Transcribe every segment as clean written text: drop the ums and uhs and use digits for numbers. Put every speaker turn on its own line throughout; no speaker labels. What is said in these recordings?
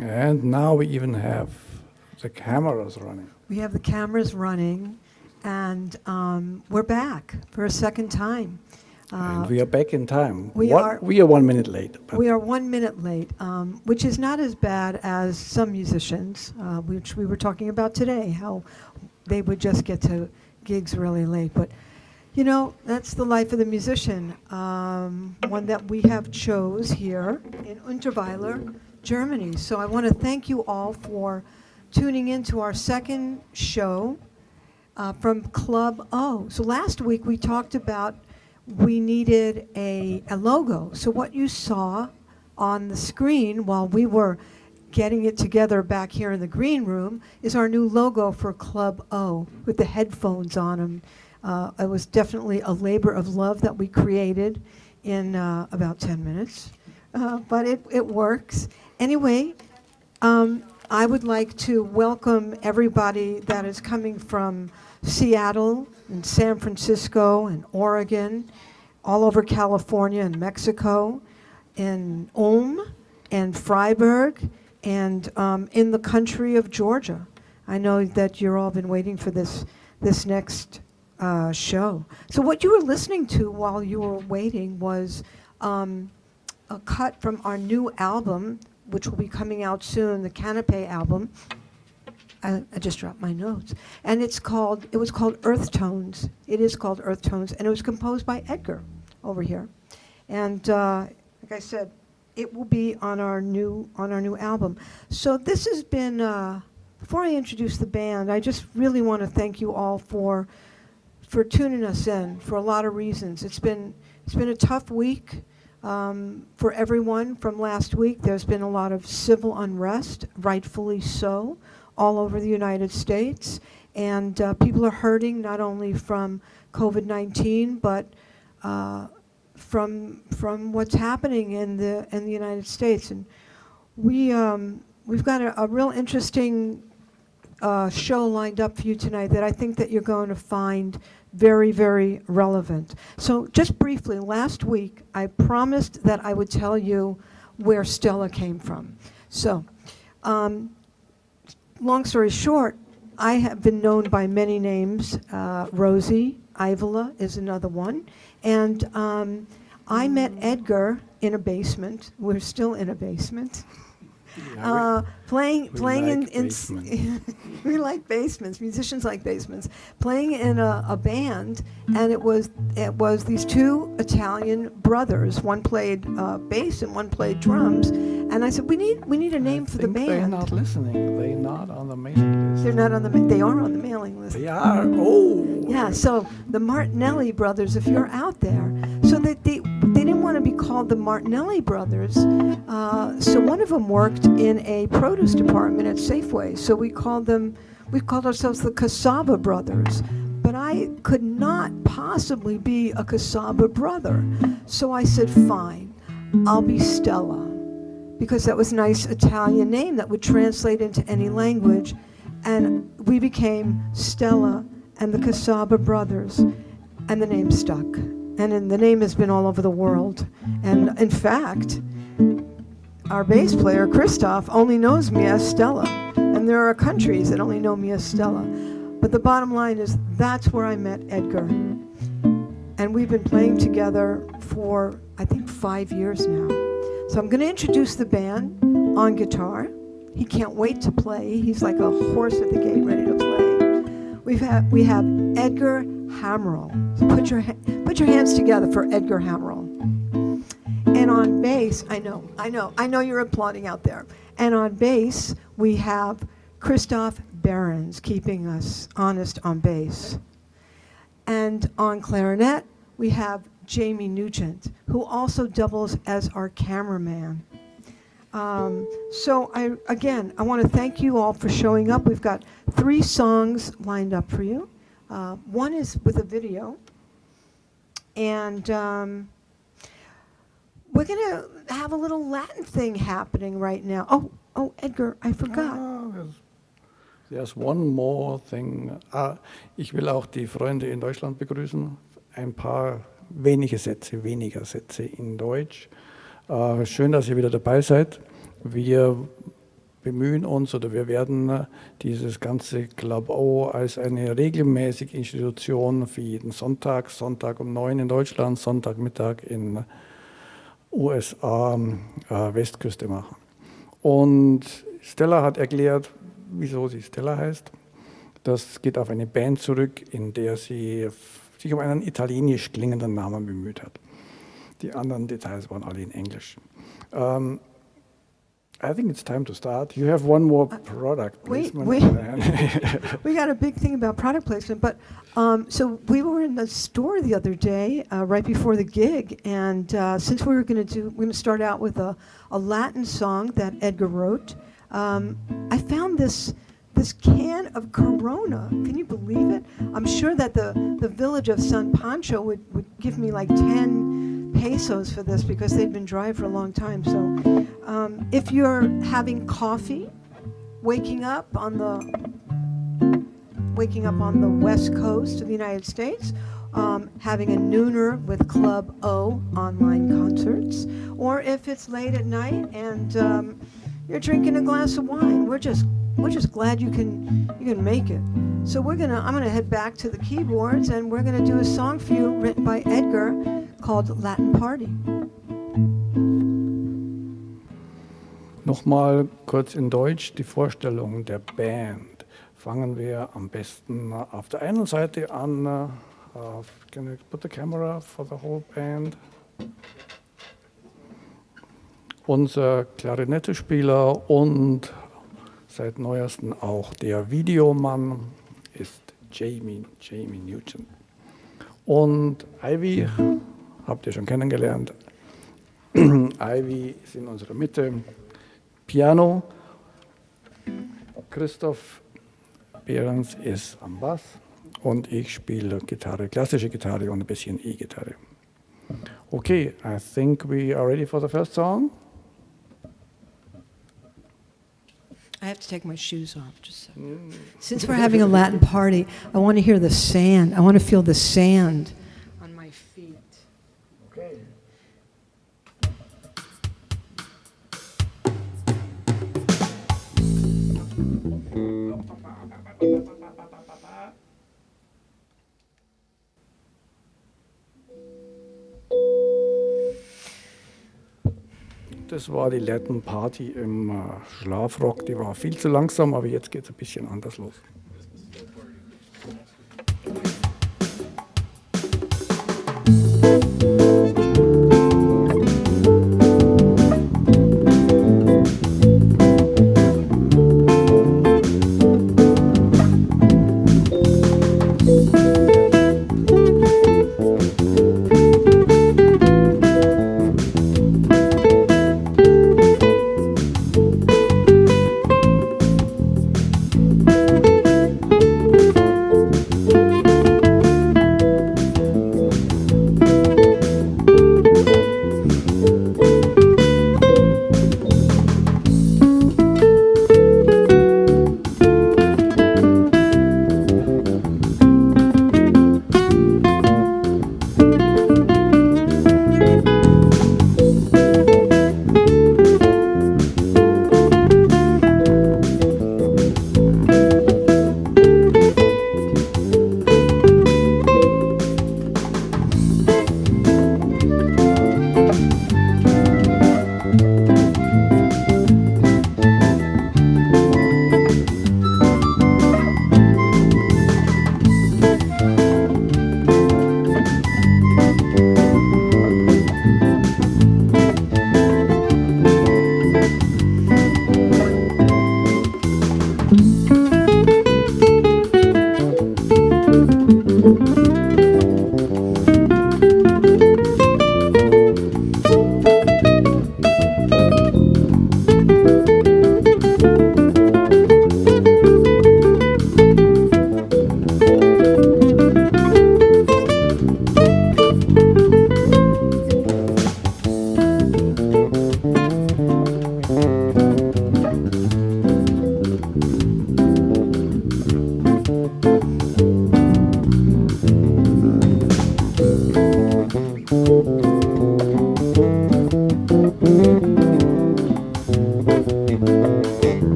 And now we even have the cameras running.
We have the cameras running, and we're back for a second time.
And we are back in time.
We are
1 minute late.
We are 1 minute late, which is not as bad as some musicians, which we were talking about today, how they would just get to gigs really late. But, you know, that's the life of the musician, one that we have chose here in Unterweiler, Germany. So I want to thank you all for tuning in to our second show from Club O. So last week we talked about we needed a logo. So what you saw on the screen while we were getting it together back here in the green room is our new logo for Club O with the headphones on them. It was definitely a labor of love that we created in about 10 minutes, but it works. Anyway, I would like to welcome everybody that is coming from Seattle and San Francisco and Oregon, all over California and Mexico, in Ulm and Freiburg, and in the country of Georgia. I know that you're all been waiting for this next show. So what you were listening to while you were waiting was a cut from our new album, which will be coming out soon, the Canopé album. I just dropped my notes. And it was called Earth Tones. It is called Earth Tones, and it was composed by Edgar over here. And like I said, it will be on our new album. So this has been, before I introduce the band, I just really want to thank you all for tuning us in for a lot of reasons. It's been a tough week. For everyone from last week. There's been a lot of civil unrest, rightfully so, all over the United States. And people are hurting not only from COVID-19, but from what's happening in the United States. And we've got a real interesting show lined up for you tonight that I think that you're going to find very, very relevant. So just briefly, last week I promised that I would tell you where Stella came from. So long story short, I have been known by many names. Rosie, Ivola is another one. And I met Edgar in a basement. We're still in a basement.
Yeah,
playing
like
in we like basements. Musicians like basements. Playing in a band, and it was these two Italian brothers. One played bass and one played drums. And I said, we need a name for the band.
They're not listening. They're not on the mailing list.
They're not on the. They are on the mailing list.
They are. Oh.
Yeah. So the Martinelli brothers, if you're out there, so that they didn't want to be called the Martinelli brothers. So one of them worked in a produce department at Safeway. So we called ourselves the Cassava brothers. But I could not possibly be a Cassava brother. So I said, fine, I'll be Stella. Because that was a nice Italian name that would translate into any language. And we became Stella and the Cassava brothers. And the name stuck. And the name has been all over the world. And in fact, our bass player, Christoph, only knows me as Stella. And there are countries that only know me as Stella. But the bottom line is that's where I met Edgar. And we've been playing together for, I think, 5 years now. So I'm going to introduce the band on guitar. He can't wait to play. He's like a horse at the gate ready to play. We have Edgar Haimerl. So put your hands together for Edgar Haimerl. And on bass, I know you're applauding out there. And on bass, we have Christoph Behrens keeping us honest on bass. And on clarinet, we have Jamie Nugent, who also doubles as our cameraman. So I want to thank you all for showing up. We've got 3 songs lined up for you. One is with a video. And we're going to have a little Latin thing happening right now. Oh, Edgar, I forgot.
There's one more thing. Ich will auch die Freunde in Deutschland begrüßen. Ein paar weniger Sätze in Deutsch. Schön, dass ihr wieder dabei seid. Wir bemühen uns oder wir werden dieses ganze Club O als eine regelmäßige Institution für jeden Sonntag, Sonntag um 9 in Deutschland, Sonntagmittag in USA, Westküste machen. Und Stella hat erklärt, wieso sie Stella heißt. Das geht auf eine Band zurück, in der sie sich um einen italienisch klingenden Namen bemüht hat. Die anderen Details waren alle in Englisch. I think it's time to start. You have one more product placement.
We got a big thing about product placement, but so we were in the store the other day, right before the gig, and since we're going to start out with a Latin song that Edgar wrote. I found this can of Corona. Can you believe it? I'm sure that the village of San Pancho would give me like 10 pesos for this because they've been dry for a long time. So if you're having coffee, waking up on the West Coast of the United States, having a nooner with Club O online concerts, or if it's late at night and you're drinking a glass of wine, we're just glad you can make it. So I'm gonna head back to the keyboards and we're gonna do a song for you written by Edgar called Latin Party.
Nochmal kurz in Deutsch die Vorstellung der Band. Fangen wir am besten auf der einen Seite an. Can you put the camera for the whole band? Unser Klarinettespieler und seit neuestem auch der Videomann ist Jamie Nugent. Und Ivy habt ihr schon kennengelernt. Ivy ist in unserer Mitte. Piano. Christoph Behrens ist am Bass und ich spiele Gitarre, klassische Gitarre und ein bisschen E-Gitarre. Okay, I think we are ready for the first song.
I have to take my shoes off. Just so. Since we're having a Latin party, I want to hear the sand. I want to feel the sand on my feet.
Okay. Das war die Latin Party im Schlafrock, die war viel zu langsam, aber jetzt geht es ein bisschen anders los.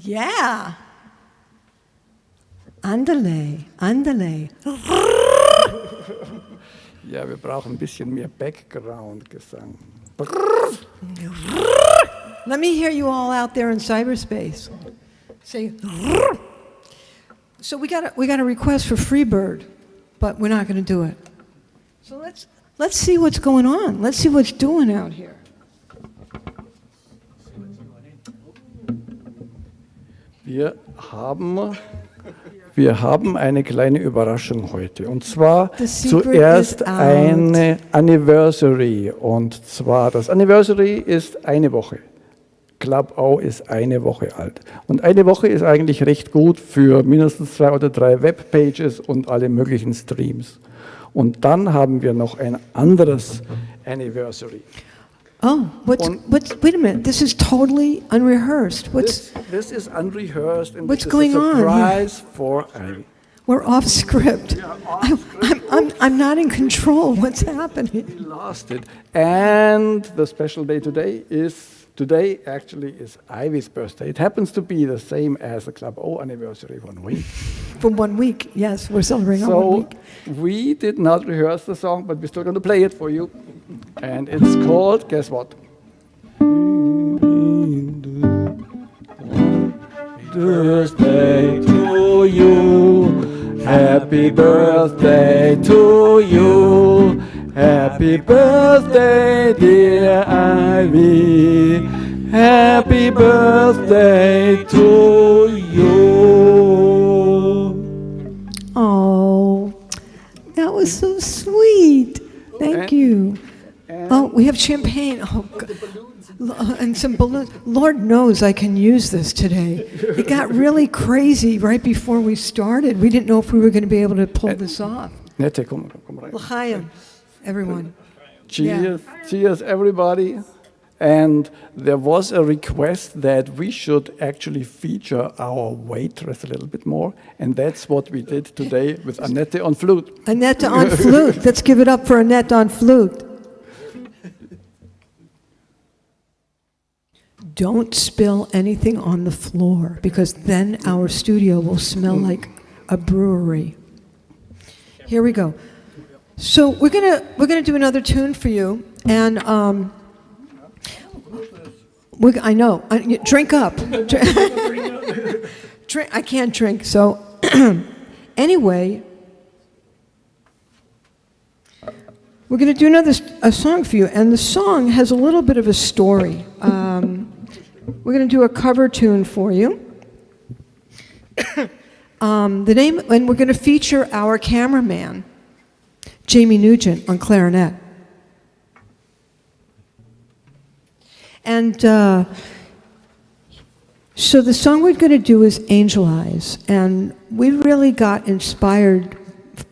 Yeah. Andale, andale.
Ja, wir brauchen ein bisschen mehr Background-Gesang.
Let me hear you all out there in cyberspace. Say. So we got a request for Freebird, but we're not going to do it. So let's see what's going on. Let's see what's doing out here.
Wir haben eine kleine Überraschung heute. Und zwar zuerst eine Anniversary. Und zwar, das Anniversary ist eine Woche. Club O ist eine Woche alt. Und eine Woche ist eigentlich recht gut für mindestens 2 oder 3 Webpages und alle möglichen Streams. Und dann haben wir noch ein anderes Anniversary.
Oh, wait a minute, this is totally unrehearsed.
This is unrehearsed and
what's
this
going
is a
on?
surprise for Ivy.
We're off script. I'm not in control. What's happening?
We lost it. And the special day today actually is Ivy's birthday. It happens to be the same as the Club O anniversary 1 week.
For 1 week, yes, we're celebrating on 1 week.
We did not rehearse the song, but we're still going to play it for you. And it's called, guess what? Birthday to you, happy birthday to you, happy birthday dear Ivy, happy birthday to you.
Oh, that was so sweet. Thank you. Oh, we have champagne. Oh, God. And some balloons. Lord knows I can use this today. It got really crazy right before we started. We didn't know if we were going to be able to pull this off.
Nette, komm rein.
L'chaim, everyone.
Cheers, cheers everybody. And there was a request that we should actually feature our waitress a little bit more. And that's what we did today with Annette on flute.
Annette on flute. Let's give it up for Annette on flute. Don't spill anything on the floor, because then our studio will smell like a brewery. Here we go. So we're gonna do another tune for you, and I know. Drink up. Drink. I can't drink. So anyway, we're gonna do a song for you, and the song has a little bit of a story. We're going to do a cover tune for you. The name, and we're going to feature our cameraman, Jamie Nugent, on clarinet. And so the song we're going to do is Angel Eyes. And we really got inspired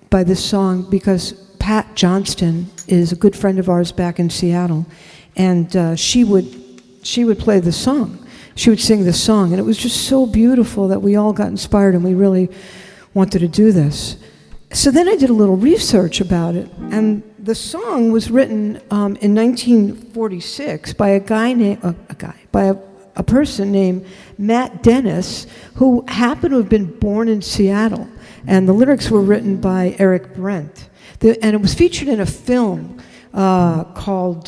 by this song because Pat Johnston is a good friend of ours back in Seattle. And she would play the song. She would sing the song, and it was just so beautiful that we all got inspired, and we really wanted to do this. So then I did a little research about it, and the song was written in 1946 by a person named Matt Dennis, who happened to have been born in Seattle, and the lyrics were written by Eric Brent, and it was featured in a film called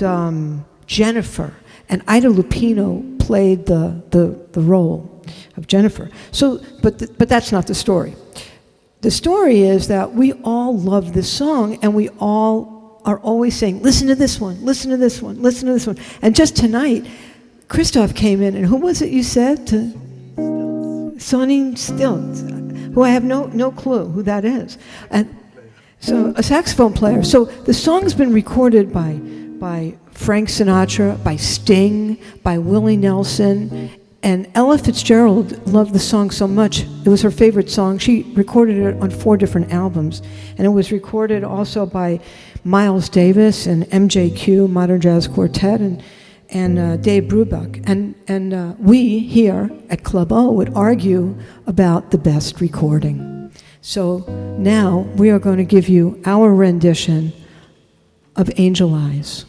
Jennifer. And Ida Lupino played the role of Jennifer. So, but that's not the story. The story is that we all love this song, and we all are always saying, listen to this one, listen to this one, listen to this one. And just tonight, Christoph came in, and who was it you said? Sonny Stilts, who I have no clue who that is. And so a saxophone player. So the song's been recorded by Frank Sinatra, by Sting, by Willie Nelson, and Ella Fitzgerald loved the song so much. It was her favorite song. She recorded it on 4 different albums, and it was recorded also by Miles Davis and MJQ, Modern Jazz Quartet, and Dave Brubeck. And we here at Club O would argue about the best recording. So now we are going to give you our rendition of Angel Eyes.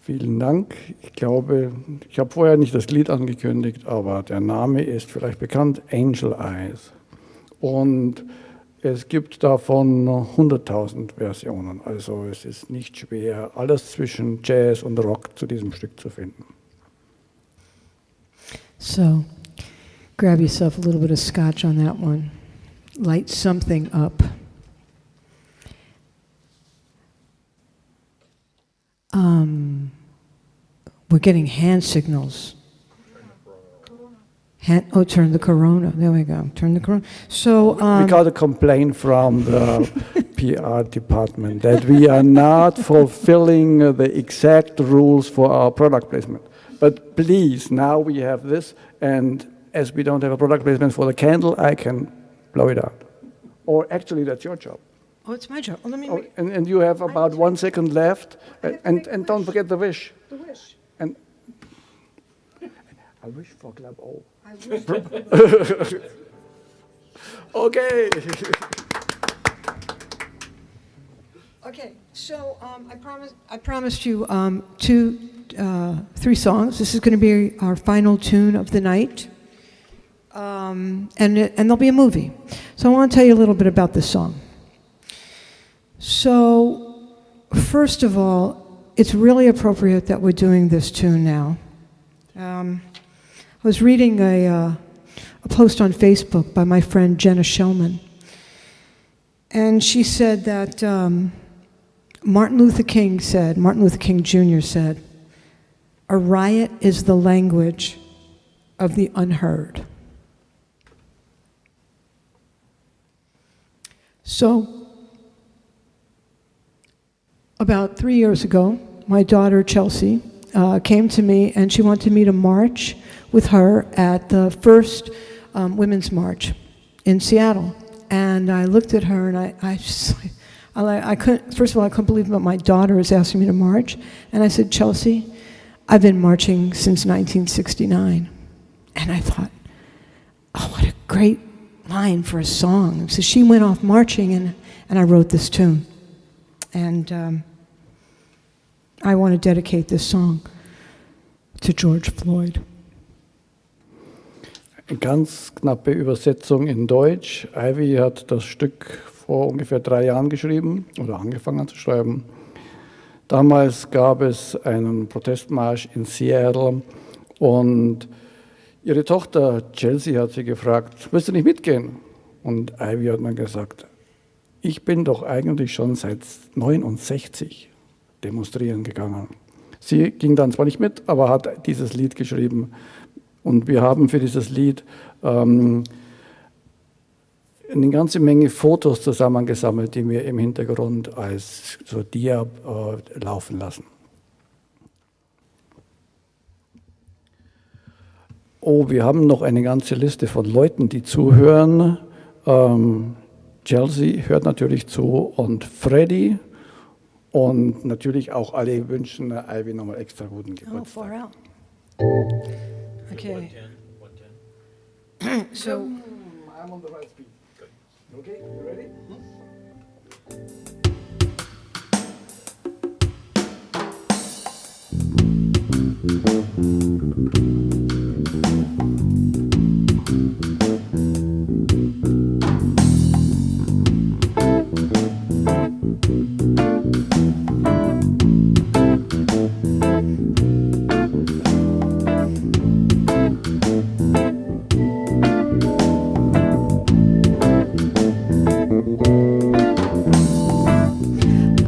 Vielen Dank. Ich glaube, ich habe vorher nicht das Lied angekündigt, aber der Name ist vielleicht bekannt, Angel Eyes. Und es gibt davon 100.000 Versionen. Also es ist nicht schwer, alles zwischen Jazz und Rock zu diesem Stück zu finden.
So, grab yourself a little bit of scotch on that one. Light something up. We're getting hand signals. Turn the corona. There we go. Turn the corona. So
we got a complaint from the PR department that we are not fulfilling the exact rules for our product placement. But please, now we have this, and as we don't have a product placement for the candle, I can blow it out. Or actually, that's your job.
Oh, it's my job. Well, let me.
Oh, and you have about 1 second left, and don't forget the wish.
The wish.
And I wish for Club O.
I wish.
Okay.
Okay. So I promised you 3 songs. This is going to be our final tune of the night, and there'll be a movie. So I want to tell you a little bit about this song. So, first of all, it's really appropriate that we're doing this tune now. I was reading a post on Facebook by my friend Jenna Shellman, and she said that Martin Luther King Jr. said, "A riot is the language of the unheard." So, about 3 years ago, my daughter Chelsea came to me and she wanted me to march with her at the first Women's March in Seattle. And I looked at her and I couldn't, first of all, I couldn't believe that my daughter was asking me to march. And I said, "Chelsea, I've been marching since 1969. And I thought, oh, what a great line for a song. So she went off marching and I wrote this tune. And I want to dedicate this song to George Floyd.
Eine ganz knappe Übersetzung in Deutsch. Ivy hat das Stück vor ungefähr 3 Jahren geschrieben oder angefangen zu schreiben. Damals gab es einen Protestmarsch in Seattle und ihre Tochter Chelsea hat sie gefragt, willst du nicht mitgehen? Und Ivy hat dann gesagt, ich bin doch eigentlich schon seit 69 demonstrieren gegangen. Sie ging dann zwar nicht mit, aber hat dieses Lied geschrieben. Und wir haben für dieses Lied eine ganze Menge Fotos zusammengesammelt, die wir im Hintergrund als so Dia laufen lassen. Oh, wir haben noch eine ganze Liste von Leuten, die zuhören. Chelsea hört natürlich zu und Freddy und natürlich auch alle wünschen Ivy nochmal extra guten Geburtstag.
Oh, far out. Okay.
110.
So
I'm on the right speed. Good. Okay, you ready?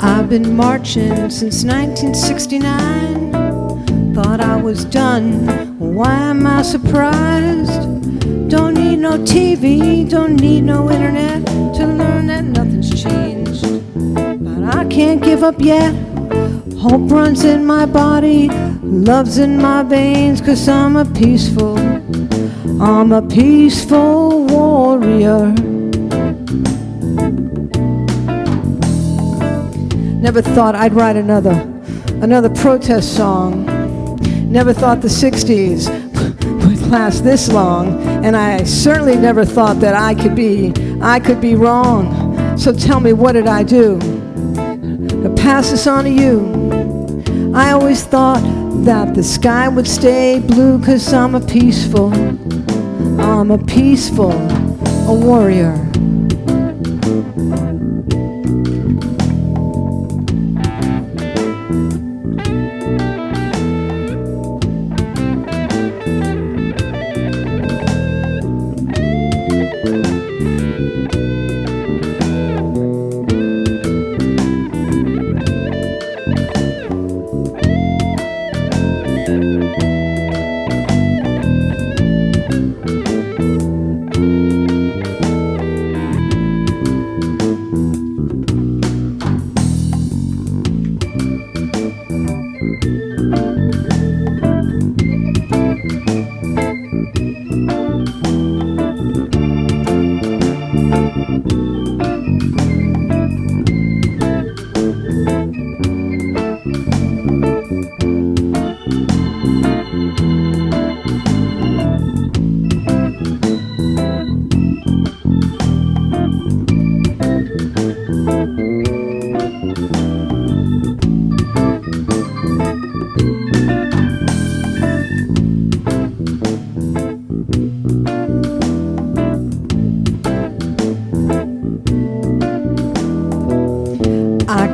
I've been marching since 1969. Thought I was done. Why am I surprised? Don't need no TV, don't need no internet to learn give up yet. Hope runs in my body, love's in my veins, 'cause I'm a peaceful warrior. Never thought I'd write another protest song. Never thought the 60s would last this long, and I certainly never thought that I could be wrong. So tell me, what did I do to pass this on to you? I always thought that the sky would stay blue, 'cause I'm a peaceful warrior.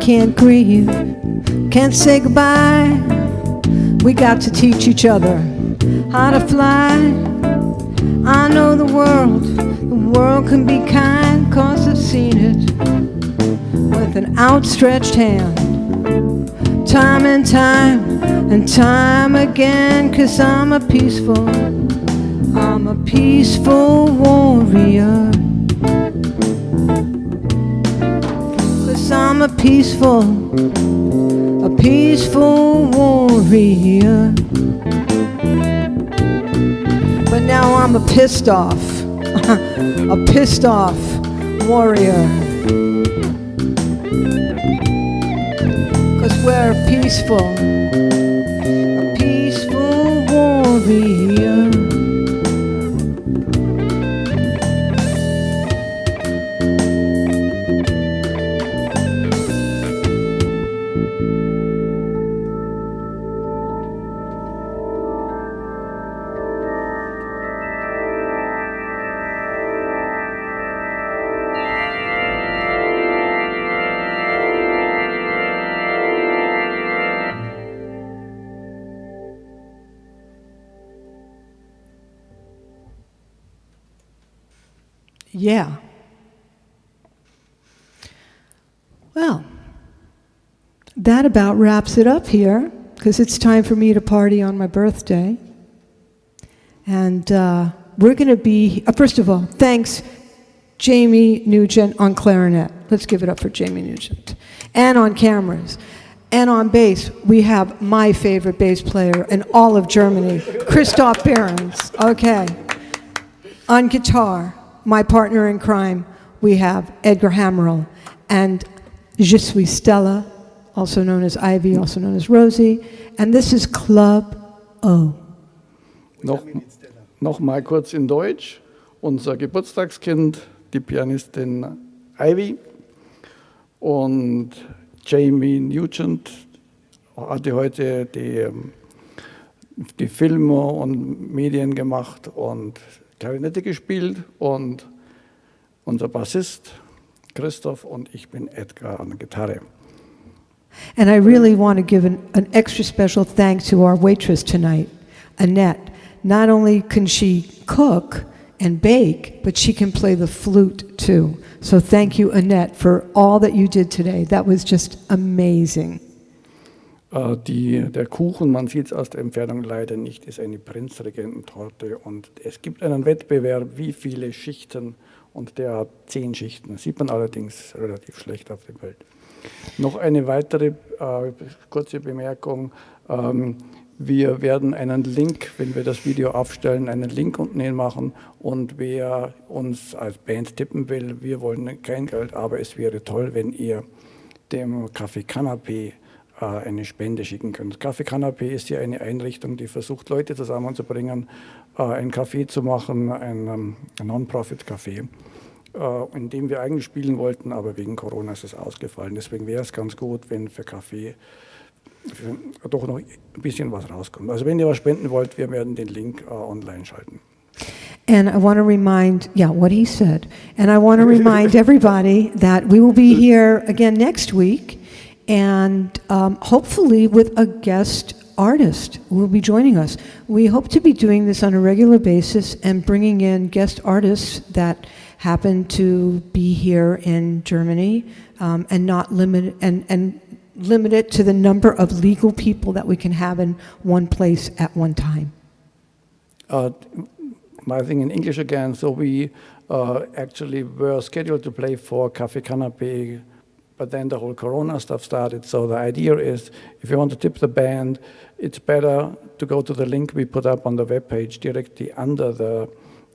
Can't grieve, can't say goodbye. We got to teach each other how to fly. I know the world can be kind, 'cause I've seen it with an outstretched hand, time and time again, 'cause I'm a peaceful warrior. I'm a peaceful warrior. But now I'm a pissed off warrior. 'Cause we're a peaceful warrior. Yeah. Well, that about wraps it up here, because it's time for me to party on my birthday. And we're going to be, first of all, thanks Jamie Nugent on clarinet. Let's give it up for Jamie Nugent. And on cameras. And on bass, we have my favorite bass player in all of Germany, Christoph Behrens. Okay. On guitar, my partner in crime, we have Edgar Haimerl. And Je suis Stella, also known as Ivy, also known as Rosie. And this is Club O.
Noch mal kurz in Deutsch. Unser Geburtstagskind, die Pianistin Ivy und Jamie Nugent hatte heute die Filme und Medien gemacht und Klarinette gespielt, und unser Bassist Christoph und ich bin Edgar an der Gitarre.
And I really want to give an extra special thanks to our waitress tonight, Annette. Not only can she cook and bake, but she can play the flute too. So thank you, Annette, for all that you did today. That was just amazing.
Der Kuchen, man sieht es aus der Entfernung leider nicht, ist eine Prinzregententorte, und es gibt einen Wettbewerb, wie viele Schichten und der hat 10 Schichten. Das sieht man allerdings relativ schlecht auf dem Bild. Noch eine weitere kurze Bemerkung. Wir werden einen Link, wenn wir das Video aufstellen, einen Link unten hin machen, und wer uns als Band tippen will, wir wollen kein Geld, aber es wäre toll, wenn ihr dem Café Canapé eine Spende schicken könnt. Café Canapé ist ja eine Einrichtung, die versucht, Leute zusammenzubringen, ein Café zu machen, ein Non-Profit-Café, in dem wir eigentlich spielen wollten, aber wegen Corona ist es ausgefallen. Deswegen wäre es ganz gut, wenn für Café doch noch ein bisschen was rauskommt. Also wenn ihr was spenden wollt, wir werden den Link online schalten.
And I want to remind, what he said. And I want to remind everybody that we will be here again next week, and hopefully with a guest artist who will be joining us. We hope to be doing this on a regular basis and bringing in guest artists that happen to be here in Germany, and not limit it to the number of legal people that we can have in one place at one time.
I think in English again, so we actually were scheduled to play for Café Canapé, but then the whole Corona stuff started. So the idea is, if you want to tip the band, it's better to go to the link we put up on the webpage directly under the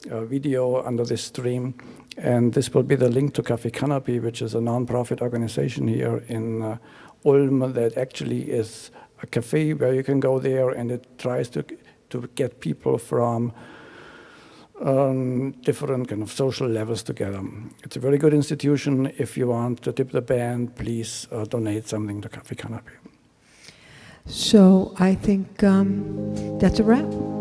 video, under the stream. And this will be the link to Café Canapé, which is a non-profit organization here in Ulm that actually is a cafe where you can go there, and it tries to get people from different kind of social levels together. It's a very good institution. If you want to tip the band, please donate something to Café Canapé.
So I think that's a wrap.